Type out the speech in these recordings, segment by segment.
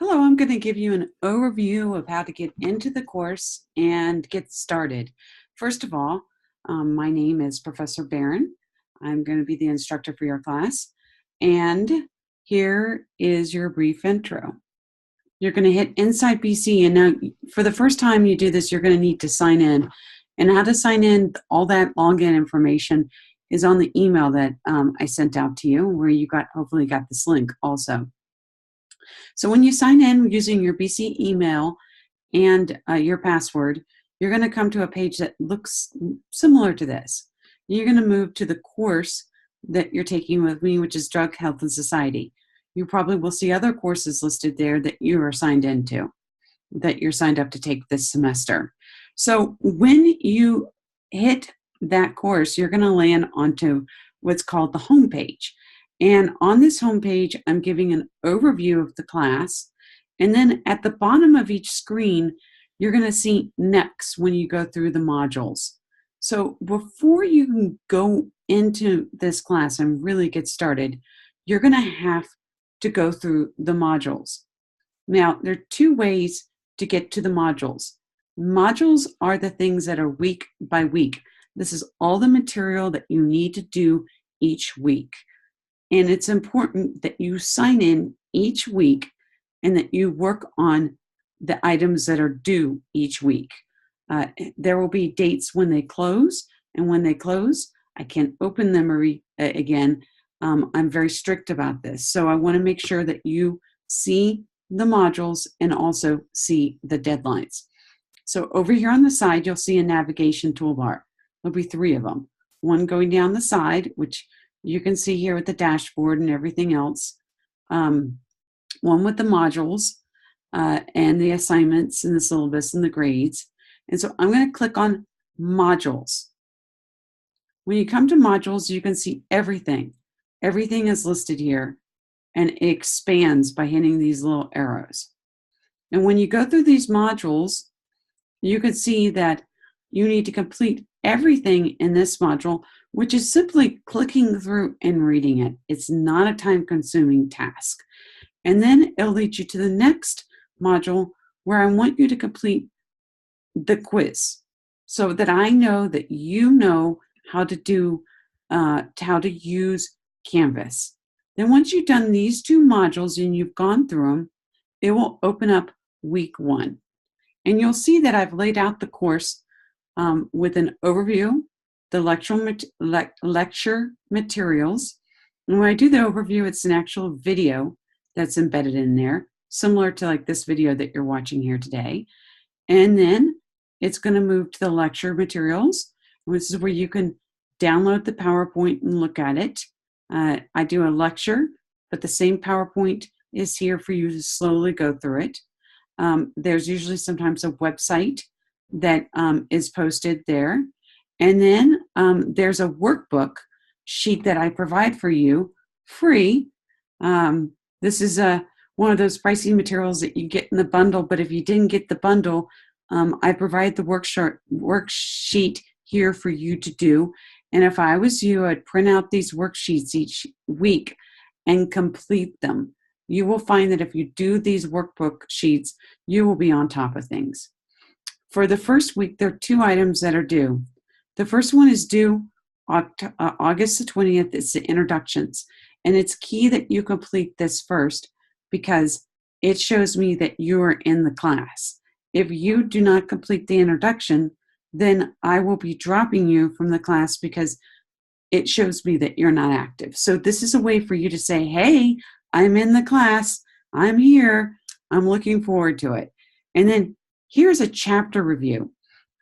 Hello, I'm going to give you an overview of how to get into the course and get started. First of all, my name is Professor Barron. I'm going to be the instructor for your class. And here is your brief intro. You're going to hit Inside BC. And now, for the first time you do this, you're going to need to sign in. And how to sign in, all that login information is on the email that I sent out to you, where you hopefully got this link also. So when you sign in using your BC email and your password, you're going to come to a page that looks similar to this. You're going to move to the course that you're taking with me, which is Drug, Health, and Society. You probably will see other courses listed there that you are signed into, that you're signed up to take this semester. So when you hit that course, you're going to land onto what's called the home page. And on this homepage, I'm giving an overview of the class. And then at the bottom of each screen, you're going to see next when you go through the modules. So before you can go into this class and really get started, you're going to have to go through the modules. Now, there are two ways to get to the modules. Modules are the things that are week by week. This is all the material that you need to do each week. And it's important that you sign in each week and that you work on the items that are due each week. There will be dates when they close, and when they close, I can't open them again. I'm very strict about this. So I want to make sure that you see the modules and also see the deadlines. So over here on the side, you'll see a navigation toolbar. There'll be three of them. One going down the side, which you can see here with the dashboard and everything else. One with the modules and the assignments and the syllabus and the grades. And so I'm going to click on modules. When you come to modules, you can see everything. Everything is listed here, and it expands by hitting these little arrows. And when you go through these modules, you can see that you need to complete everything in this module, which is simply clicking through and reading it. It's not a time-consuming task. And then it'll lead you to the next module where I want you to complete the quiz so that I know that you know how to use Canvas. Then once you've done these two modules and you've gone through them, it will open up week 1. And you'll see that I've laid out the course with an overview, the lecture materials. And when I do the overview, it's an actual video that's embedded in there, similar to like this video that you're watching here today. And then it's going to move to the lecture materials, which is where you can download the PowerPoint and look at it. I do a lecture, but the same PowerPoint is here for you to slowly go through it. There's usually sometimes a website that is posted there. And then there's a workbook sheet that I provide for you free. This is one of those pricey materials that you get in the bundle, but if you didn't get the bundle, I provide the worksheet here for you to do. And if I was you, I'd print out these worksheets each week and complete them. You will find that if you do these workbook sheets, you will be on top of things. For the first week, there are 2 items that are due. The first one is due August the 20th. It's the introductions. And it's key that you complete this first because it shows me that you are in the class. If you do not complete the introduction, then I will be dropping you from the class because it shows me that you're not active. So this is a way for you to say, hey, I'm in the class. I'm here. I'm looking forward to it. And then here's a chapter review.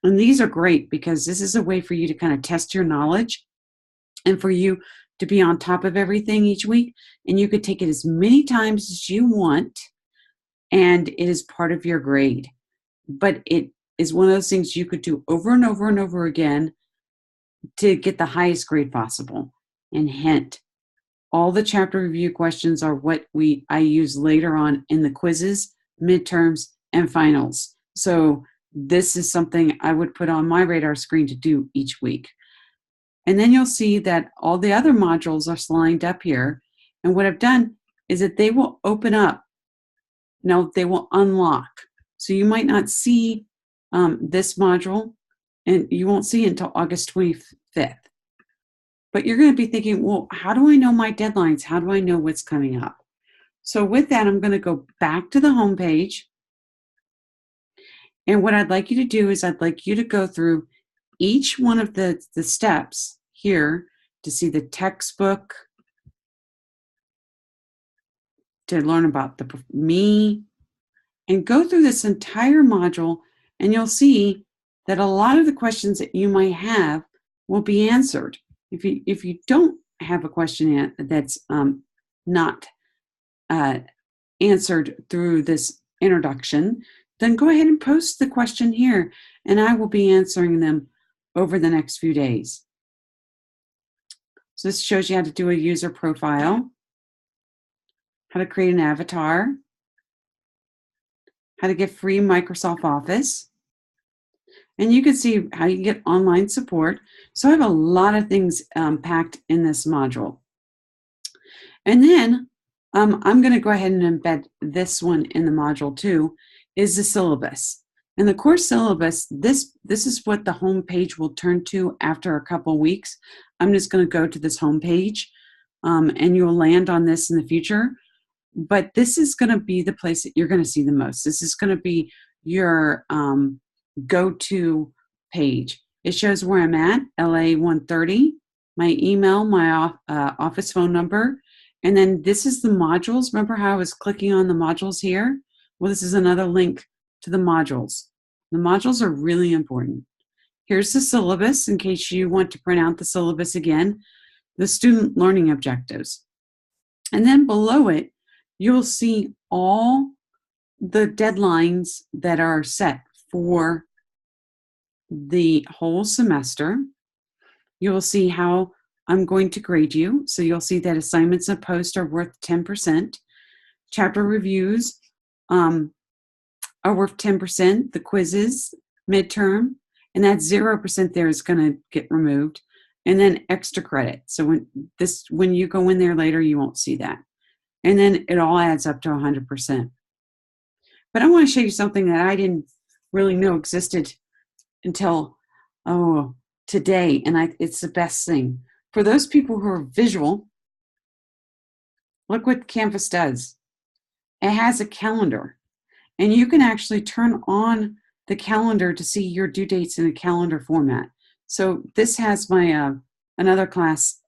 And these are great because this is a way for you to kind of test your knowledge and for you to be on top of everything each week. And you could take it as many times as you want, and it is part of your grade. But it is one of those things you could do over and over and over again to get the highest grade possible. And hint, all the chapter review questions are what I use later on in the quizzes, midterms, and finals. So this is something I would put on my radar screen to do each week. And then you'll see that all the other modules are lined up here. And what I've done is that they will open up Now they will unlock. So you might not see this module, and you won't see it until August 25th. But you're going to be thinking, well, how do I know my deadlines? How do I know what's coming up? So with that, I'm going to go back to the home page. And what I'd like you to do is I'd like you to go through each one of the steps here to see the textbook, to learn about me, and go through this entire module, and you'll see that a lot of the questions that you might have will be answered. If you don't have a question that's not answered through this introduction, then go ahead and post the question here, and I will be answering them over the next few days. So this shows you how to do a user profile, how to create an avatar, how to get free Microsoft Office, and you can see how you can get online support. So I have a lot of things packed in this module. And then I'm going to go ahead and embed this one in the module too, is the syllabus. And the course syllabus, this is what the home page will turn to after a couple weeks. I'm just going to go to this home page, and you'll land on this in the future. But this is going to be the place that you're going to see the most. This is going to be your go-to page. It shows where I'm at, LA 130, my email, my office phone number, and then this is the modules. Remember how I was clicking on the modules here? Well, this is another link to the modules. The modules are really important. Here's the syllabus in case you want to print out the syllabus again, the student learning objectives. And then below it, you'll see all the deadlines that are set for the whole semester. You will see how I'm going to grade you. So you'll see that assignments and posts are worth 10%. Chapter reviews are worth 10%. The quizzes, midterm, and that 0% there is going to get removed. And then extra credit. So when you go in there later, you won't see that. And then it all adds up to 100%. But I want to show you something that I didn't really know existed until today, and it's the best thing. For those people who are visual, look what Canvas does. It has a calendar, and you can actually turn on the calendar to see your due dates in a calendar format. So this has my another class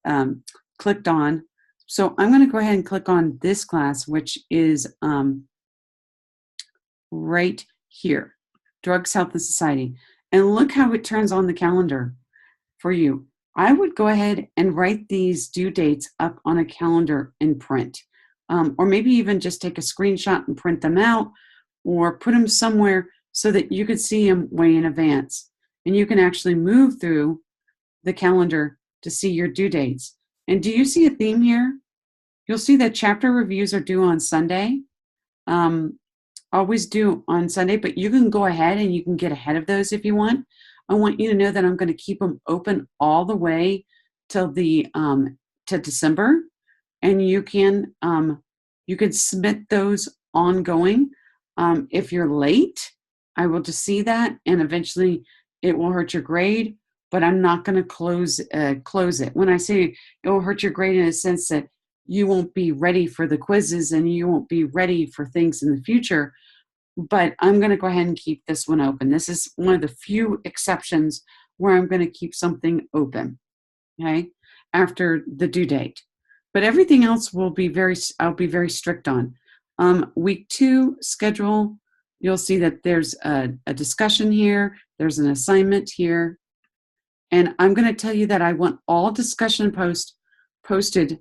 clicked on. So I'm going to go ahead and click on this class, which is right here, Drugs, Health, and Society. And look how it turns on the calendar for you. I would go ahead and write these due dates up on a calendar and print. Or maybe even just take a screenshot and print them out, or put them somewhere so that you could see them way in advance. And you can actually move through the calendar to see your due dates. And do you see a theme here? You'll see that chapter reviews are due on Sunday. Always due on Sunday, but you can go ahead and you can get ahead of those if you want. I want you to know that I'm going to keep them open all the way till to December, and you can submit those ongoing. If you're late, I will just see that, and eventually it will hurt your grade. But I'm not going to close it. When I say it will hurt your grade in a sense that you won't be ready for the quizzes and you won't be ready for things in the future, but I'm going to go ahead and keep this one open. This is one of the few exceptions where I'm going to keep something open, okay, after the due date. But everything else I'll be very strict on. Week 2 schedule, you'll see that there's a discussion here, there's an assignment here, and I'm going to tell you that I want all discussion posts posted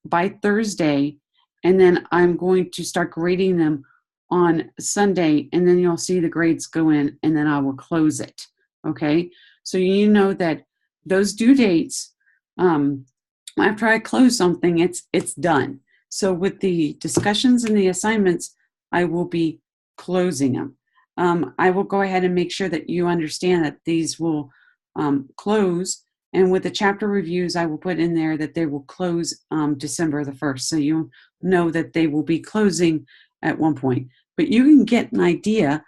by Thursday, and then I'm going to start grading them on Sunday, and then you'll see the grades go in, and then I will close it. Okay, so you know that those due dates, after I close something, it's done. So with the discussions and the assignments, I will be closing them. I will go ahead and make sure that you understand that these will close. And with the chapter reviews, I will put in there that they will close December the 1st. So you know that they will be closing at one point, but you can get an idea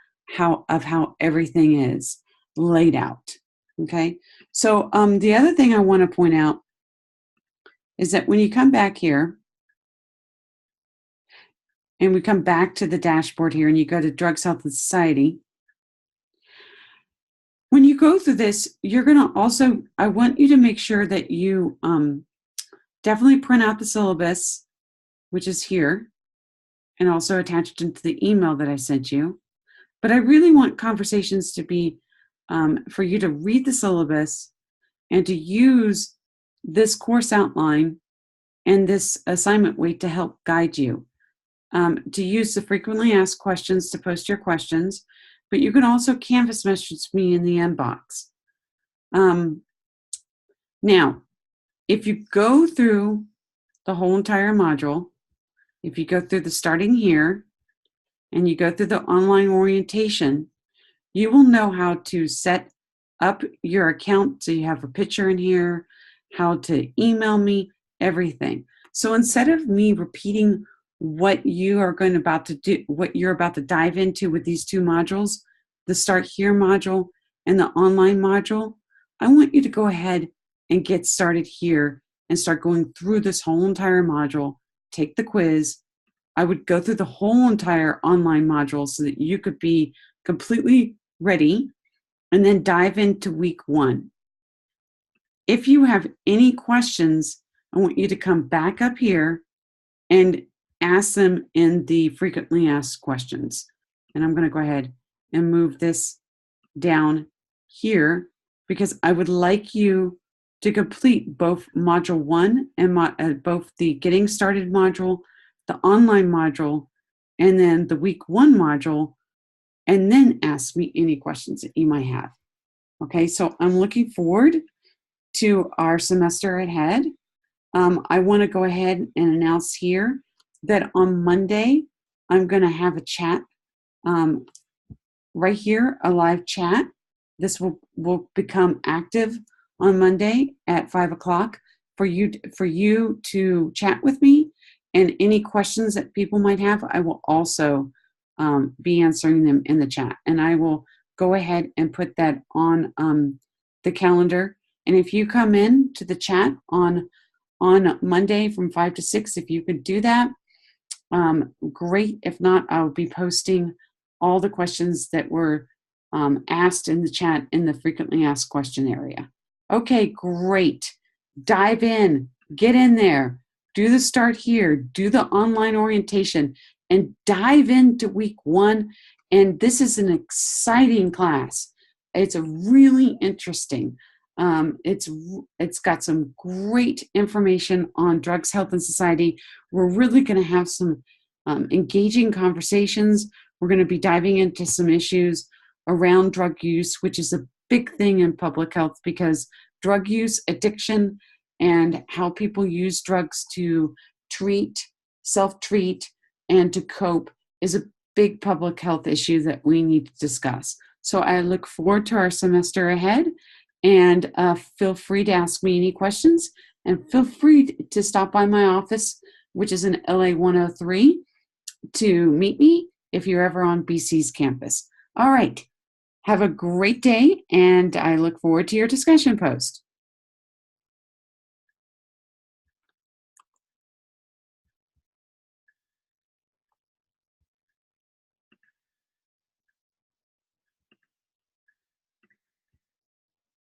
of how everything is laid out. Okay, so the other thing I want to point out is that when you come back here, and we come back to the dashboard here, and you go to Drugs, Health, and Society, when you go through this, you're going to also, I want you to make sure that you definitely print out the syllabus, which is here, and also attach it into the email that I sent you. But I really want conversations to be for you to read the syllabus and to use this course outline and this assignment weight to help guide you. To use the frequently asked questions to post your questions, but you can also Canvas message me in the inbox. Now, if you go through the whole entire module, if you go through the starting here, and you go through the online orientation, you will know how to set up your account so you have a picture in here, how to email me, everything. So instead of me repeating what you're about to dive into with these two modules, the Start Here module and the online module, I want you to go ahead and get started here and start going through this whole entire module, take the quiz. I would go through the whole entire online module so that you could be completely ready, and then dive into week 1. If you have any questions, I want you to come back up here and ask them in the frequently asked questions. And I'm going to go ahead and move this down here because I would like you to complete both module 1 and both the Getting Started module, the online module, and then the week 1 module, and then ask me any questions that you might have. Okay, so I'm looking forward to our semester ahead. I want to go ahead and announce here that on Monday, I'm going to have a chat right here, a live chat. This will become active on Monday at 5 o'clock for you to chat with me, and any questions that people might have, I will also be answering them in the chat. And I will go ahead and put that on the calendar. And if you come in to the chat on Monday from 5 to 6, if you could do that, great. If not, I'll be posting all the questions that were asked in the chat in the frequently asked question area. Okay, great. Dive in, get in there, do the Start Here, do the online orientation, and dive into week 1. And this is an exciting class. It's a really interesting. It's got some great information on drugs, health, and society. We're really going to have some engaging conversations. We're going to be diving into some issues around drug use, which is a big thing in public health because drug use, addiction, and how people use drugs to treat, self-treat, and to cope is a big public health issue that we need to discuss. So I look forward to our semester ahead, and feel free to ask me any questions, and feel free to stop by my office, which is in LA 103, to meet me if you're ever on BC's campus. All right. Have a great day, and I look forward to your discussion post.